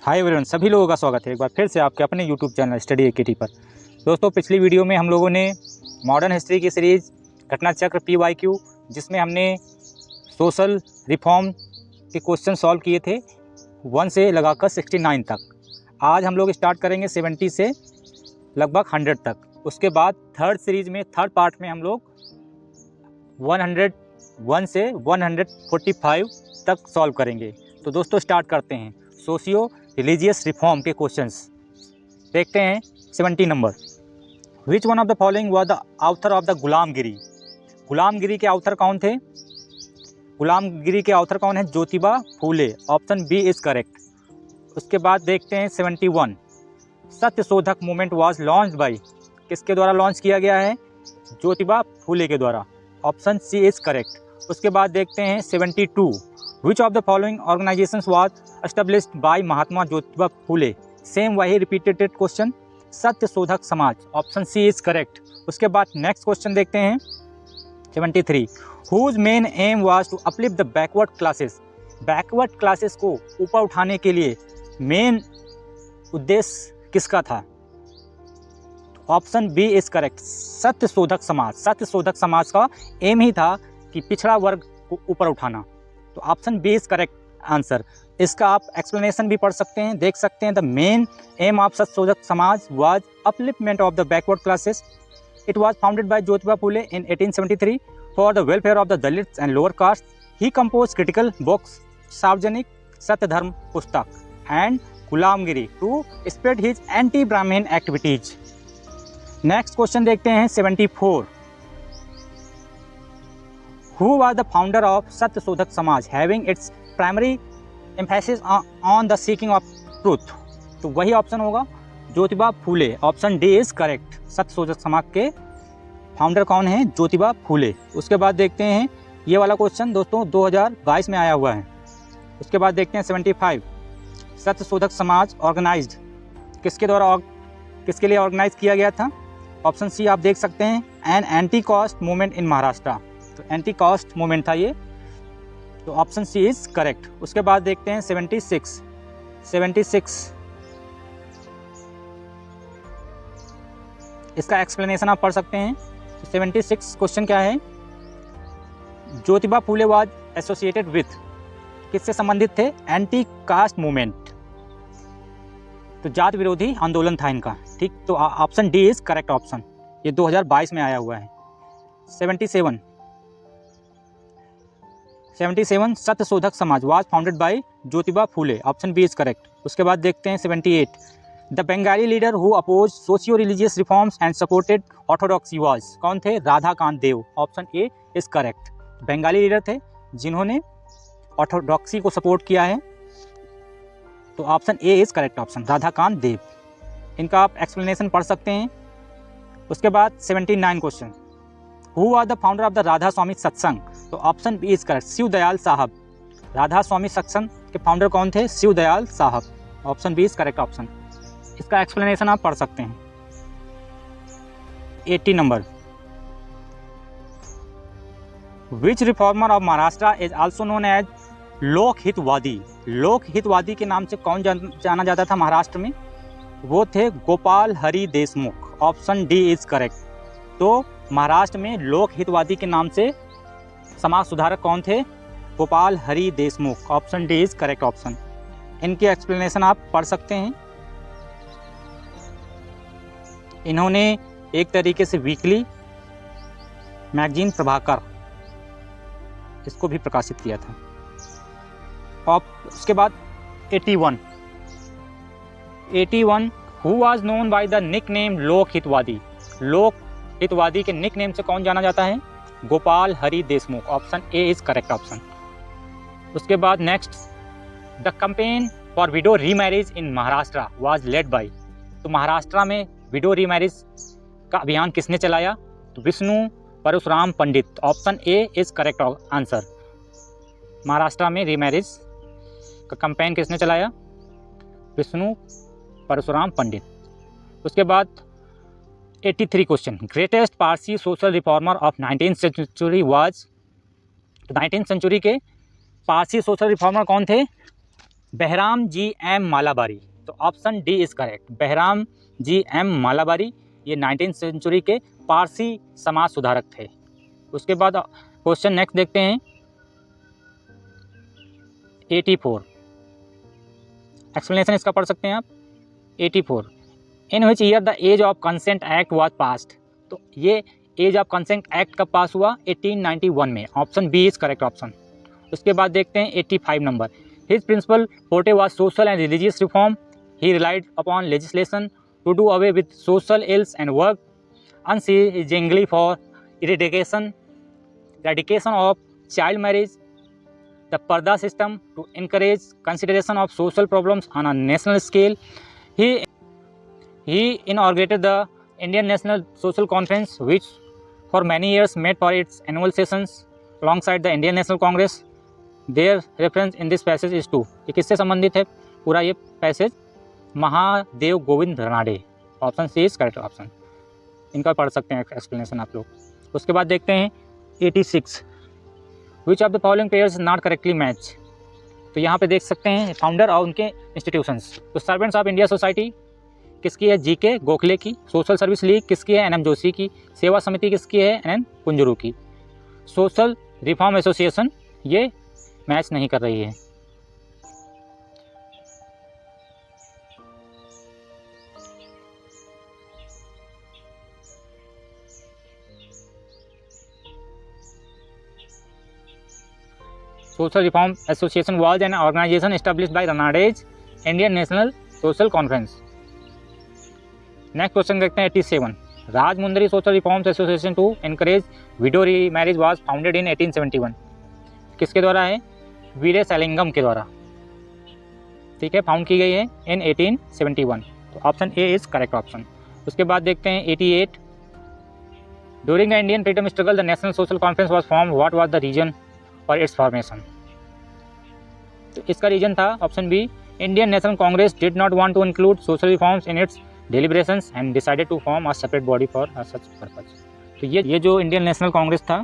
Hi everyone, सभी लोगों का स्वागत है एक बार फिर से आपके अपने यूट्यूब चैनल स्टडी एकेटी पर। दोस्तों, पिछली वीडियो में हम लोगों ने मॉडर्न हिस्ट्री की सीरीज़ घटना चक्र PYQ, जिसमें हमने सोशल रिफॉर्म के क्वेश्चन सॉल्व किए थे 1 से लगाकर 69 तक। आज हम लोग स्टार्ट करेंगे 70 से लगभग 100 तक। उसके बाद थर्ड पार्ट में हम लोग 101 से 145 तक सॉल्व करेंगे। तो दोस्तों स्टार्ट करते हैं। सोशियो रिलीजियस रिफॉर्म के क्वेश्चंस देखते हैं। 70 number, which one of the following was the author of the गुलामगिरी। गुलामगिरी के ऑथर कौन थे? गुलामगिरी के ऑथर कौन है? Jyotiba Phule. Option B is correct. उसके बाद देखते हैं 71, Satyashodhak movement was launched by. किसके द्वारा लॉन्च किया गया है? ज्योतिबा फूले के द्वारा। Option C is correct. उसके बाद देखते हैं 72, which of the following organisations was established by Mahatma Jyotiba Phule. Same वही repeated question, Satyashodhak Samaj. Option C is correct. उसके बाद नेक्स्ट क्वेश्चन देखते हैं 73, whose main aim was to uplift the backward classes. Backward classes को ऊपर उठाने के लिए मेन उद्देश्य किसका था? Option B is correct, Satyashodhak Samaj. Satyashodhak समाज का एम ही था कि पिछड़ा वर्ग को ऊपर उठाना। तो option B is correct answer. इसका आप एक्सप्लेनेशन भी पढ़ सकते हैं, देख सकते हैं। The main aim of Satyashodhak Samaj was upliftment of the backward classes. It was founded by Jyotiba Phule in 1873 for the welfare of the dalits and lower caste. He compose critical books, Sarvajanik Satyadharma Pustak and Gulamgiri to spread his anti Brahmin activities. Next question देखते हैं 74, Who was the founder of Satyashodhak Samaj having its primary emphasis on the seeking of truth? तो वही option होगा, Jyotiba Phule. Option D is correct. Satyashodhak Samaj के founder कौन है? ज्योतिबा फूले। उसके बाद देखते हैं ये वाला क्वेश्चन दोस्तों 2022 में आया हुआ है। उसके बाद देखते हैं 75, सत्यशोधक समाज ऑर्गेनाइज्ड किसके लिए ऑर्गेनाइज किया गया था? ऑप्शन सी आप देख सकते हैं, an anti caste movement in Maharashtra. तो एंटी कास्ट मूवमेंट था ये। तो ऑप्शन सी इज करेक्ट। उसके बाद देखते हैं 76 इसका एक्सप्लेनेशन आप पढ़ सकते हैं। तो 76 क्वेश्चन क्या है? Jyotiba Phule was associated with, किससे संबंधित थे? Anti caste movement. तो जात विरोधी आंदोलन था इनका, ठीक। तो option D is correct option. ये 2022 में आया हुआ है। 77 Satyashodhak Samaj was founded by Jyotiba Phule. Option B is correct. उसके बाद देखते हैं 78, the Bengali leader who oppose socio religious reforms and supported orthodoxy was. कौन थे? Radhakant Deb. Option A is correct. Bengali leader थे जिन्होंने ऑर्थोडॉक्सी को सपोर्ट किया है। तो option A is correct option, Radhakant Deb. इनका आप एक्सप्लेनेशन पढ़ सकते हैं। उसके बाद 79 question, who was the founder of the Radha Swami Satsang. तो option B is correct, Shiv Dayal Sahab. Radha Swami सत्संग के फाउंडर कौन थे? शिव दयाल साहब। Option B is correct option. इसका एक्सप्लेनेशन आप पढ़ सकते हैं। 80 नंबर, which reformer of Maharashtra is also known as Lokhitwadi. लोक हितवादी के नाम से कौन जाना जाता था महाराष्ट्र में? वो थे Gopal Hari Deshmukh. Option D is correct. तो महाराष्ट्र में लोक हितवादी के नाम से समाज सुधारक कौन थे? Gopal Hari Deshmukh. Option D is correct option. इनकी एक्सप्लेनेशन आप पढ़ सकते हैं। इन्होंने एक तरीके से वीकली मैगजीन प्रभाकर इसको भी प्रकाशित किया था। और उसके बाद 81 who was known by the nickname Lokhitwadi. लोक हितवादी के निक नेम से कौन जाना जाता है? Gopal Hari Deshmukh. Option A is correct option. उसके बाद next, the campaign for window remarriage in Maharashtra was led by. तो महाराष्ट्र में विडो रीमैरिज का अभियान किसने चलाया? तो Vishnu Parashuram Pandit. Option A is correct answer. Maharashtra में रीमैरिज का कैंपेन किसने चलाया? विष्णु परशुराम पंडित। उसके बाद 83 question, greatest Parsi social reformer of 19th century was. 19th century के पारसी सोशल रिफॉर्मर कौन थे? Behramji M Malabari. तो option D is correct, Behramji M Malabari ये 19th सेंचुरी के पारसी समाज सुधारक थे। उसके बाद क्वेश्चन नेक्स्ट देखते हैं 84, एक्सप्लेनेशन इसका पढ़ सकते हैं आप। 84, in which year the age of consent act was passed. तो ये एज ऑफ कंसेंट एक्ट कब पास हुआ? 1891 में। Option B is correct option. उसके बाद देखते हैं 85 नंबर, his principal forte was social and religious reform, he relied upon legislation to do away with social ills and work unceasingly for eradication of child marriage, the Parda system to encourage consideration of social problems on a national scale. He inaugurated the Indian National Social Conference, which for many years met for its annual sessions alongside the Indian National Congress. Their reference in this passage is to, ये किससे संबंधित है पूरा ये passage? Mahadev Govind Ranade. Option C is correct option. इनका पढ़ सकते हैं एक्सप्लेनेशन आप लोग। उसके बाद देखते हैं 86, विच of the following pairs not correctly match. तो यहाँ पे देख सकते हैं फाउंडर और उनके इंस्टीट्यूशंस। तो सर्वेंट्स ऑफ इंडिया सोसाइटी किसकी है? जीके गोखले की। सोशल सर्विस लीग किसकी है? एनएम जोशी की। सेवा समिति किसकी है? एनएन कुंजरू की। सोशल रिफॉर्म एसोसिएशन ये मैच नहीं कर रही है। Social Reform Association was an organization established by Ranades Indian National Social Conference. Next question देखते हैं 87, Rajahmundry social reforms association to encourage widow remarriage was founded in 1871। किसके द्वारा है? वीरे सैलिंगम के द्वारा, ठीक है, फाउंड की गई है इन 1871। तो option A is correct option. उसके बाद देखते हैं 88, during the Indian freedom struggle the National Social Conference was form, what was the reason for its formation. तो इसका रीजन था option B, Indian National Congress did not want to include social reforms in its deliberations and decided to form a separate body for such purpose। तो ये जो Indian National Congress था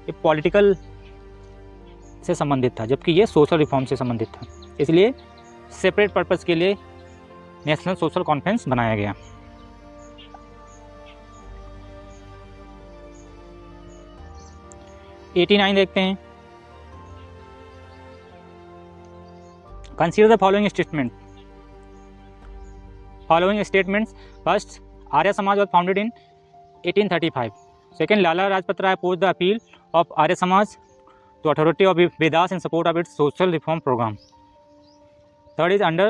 ये political से संबंधित था, जबकि ये सोशल रिफॉर्म से संबंधित था, इसलिए सेपरेट पर्पस के लिए नेशनल सोशल कॉन्फ्रेंस बनाया गया। #89 देखते हैं, consider the following statement. Following statements: first, Arya Samaj was founded in 1835. Second, Lala Rajpat Rai opposed the appeal of Arya Samaj to authority of Vedas in support of its social reform program. Third is, under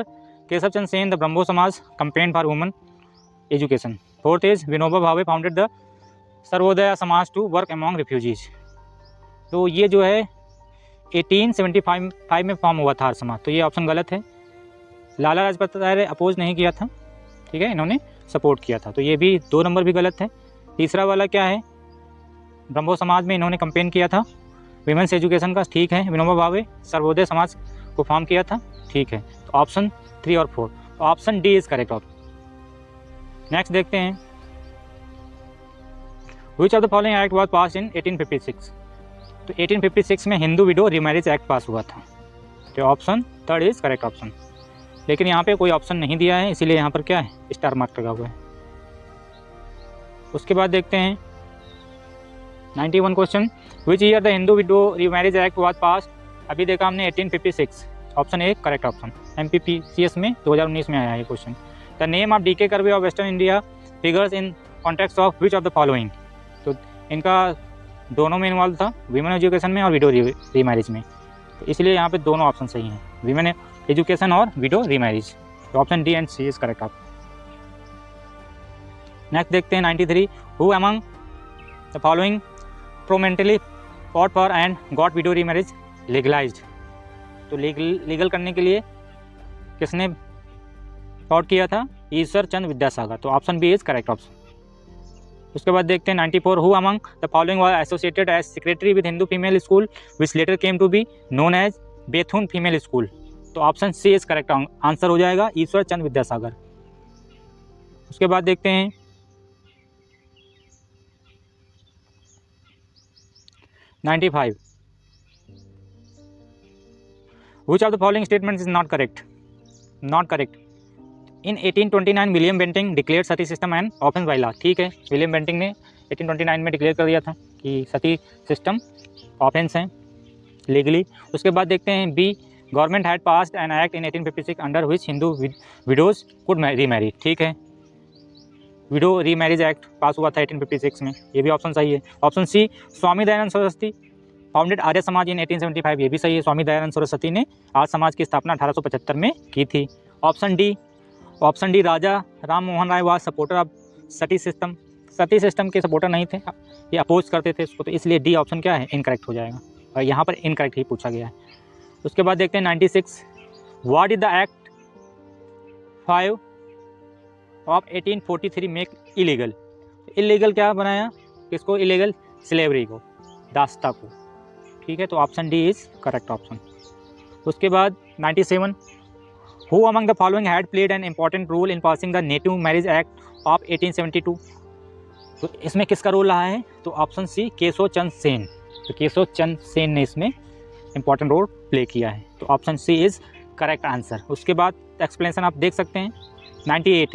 Keshav Chand Sen, the Brahmo Samaj campaigned for women education. Fourth is, Vinoba Bhave founded the Sarvodaya Samaj to work among refugees. तो ये जो है 1875 में form हुआ था आर्य समाज, तो ये option गलत है। लाला लाजपत राय ने अपोज नहीं किया था, ठीक है, इन्होंने सपोर्ट किया था, तो ये भी 2 नंबर भी गलत है। तीसरा वाला क्या है? ब्रह्मो समाज में इन्होंने कंपेन किया था विमेंस एजुकेशन का, ठीक है। विनोबा भावे सर्वोदय समाज को फॉर्म किया था, ठीक है। तो ऑप्शन 3 और 4, तो option D is correct option. Next देखते हैं, which of the following act was pass in 1856। तो 1856 में Hindu widow remarriage act pass हुआ था, तो ऑप्शन 3 इज करेक्ट ऑप्शन। लेकिन यहाँ पे कोई ऑप्शन नहीं दिया है, इसीलिए यहाँ पर क्या है? स्टार मार्क लगा हुआ है। उसके बाद देखते हैं 91 question, which year the Hindu widow remarriage act was passed. अभी देखा हमने 1856, option A correct option. MPPCS में 2019 में आया है question. The name of DK curve of western India figures in context of which of the following. तो इनका दोनों में इन्वॉल्व था, विमेन एजुकेशन में और विडो रीमैरिज में, तो इसलिए यहाँ पे दोनों ऑप्शन सही हैं, विमेन एजुकेशन और विडो रीमैरिज। तो option D and C is correct option. Next देखते हैं 93, who among the following prominently fought for and got widow remarriage legalised. तो लीगल करने के लिए किसने फॉट किया था? ईश्वर चंद्र विद्यासागर, तो option B is correct option. उसके बाद देखते हैं 94, who among the following was associated as secretary with Hindu female school which later came to be known as Bethune female school. तो option C is correct answer हो जाएगा, ईश्वर चंद्र विद्यासागर। उसके बाद देखते हैं 95, Which of the following statements is not correct? Not correct. In 1829 William Bentinck declare sati system and offence by law. ठीक है, William Bentinck ने 1829 में डिक्लेयर कर दिया था कि सती सिस्टम ऑफेंस है लीगली। उसके बाद देखते हैं B, government had passed an act in 1856 under which Hindu widows could remarry. ठीक है, विडो रीमैरिज एक्ट पास हुआ था 1856 में, ये भी ऑप्शन सही है। Option C, Swami Dayanand Saraswati founded Arya Samaj इन 1875, ये भी सही है। स्वामी दयानंद सरस्वती ने आर्य समाज की स्थापना 1875 में की थी। Option D, Raja Ram Mohan Roy was supporter of sati system. Sati system के सपोर्टर नहीं थे, ये अपोज करते थे इसको, तो इसलिए डी ऑप्शन क्या है, इनकरेक्ट हो जाएगा, और यहाँ पर इनकरेक्ट ही पूछा गया है। उसके बाद देखते हैं 96, what is the act 5 of 1843 make illegal. Illegal क्या बनाया, किसको इलीगल, स्लेवरी को, दास्ता को। ठीक है, तो option D is correct option. उसके बाद 97, who among the following had played an important role in passing the native marriage act of 1872। तो इसमें किसका रोल रहा है, तो ऑप्शन सी, केशव चंद्र सेन। तो केशव चंद्र सेन ने इसमें इंपॉर्टेंट रोल प्ले किया है, तो option C is correct answer. उसके बाद एक्सप्लेनेशन आप देख सकते हैं 98,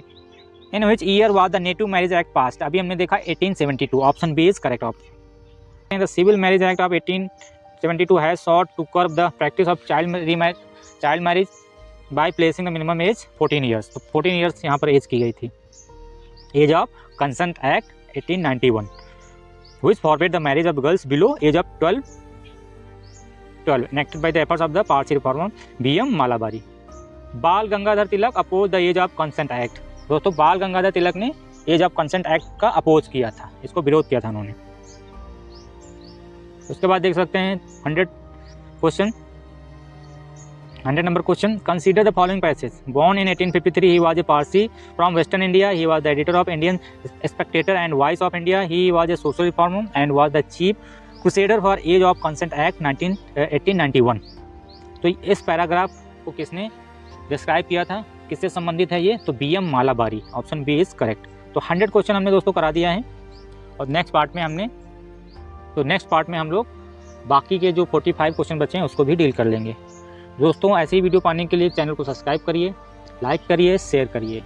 in which year was the native marriage act passed. अभी हमने देखा 1872, option B is correct option. The civil marriage act of 1872 has sought to curb the practice of child marriage by placing the minimum age 14 years। तो 14 years यहाँ पर as की गई थी। Age of consent act 1891 which forbade the marriage of girls below age of 12 enacted by the efforts of the Parsi reformer B.M. Malabari। Bal Gangadhar Tilak oppose the age of consent act. दोस्तों, बाल गंगाधर तिलक ने age of consent act का oppose किया था, इसको विरोध किया था उन्होंने। उसके बाद देख सकते हैं 100 number question, consider the following passage. Born in 1853 he was a Parsi from western India, he was the editor of Indian Spectator and Voice of India, he was a social reformer and was the chief crusader for age of consent act 1891। तो इस paragraph को किसने describe किया था, किससे संबंधित है ये, तो B.M. Malabari. Option B is correct. तो 100 क्वेश्चन हमने दोस्तों करा दिया है, और नेक्स्ट पार्ट में हम लोग बाकी के जो 45 क्वेश्चन बचे हैं उसको भी डील कर लेंगे। दोस्तों, ऐसी वीडियो पाने के लिए चैनल को सब्सक्राइब करिए, लाइक करिए, शेयर करिए।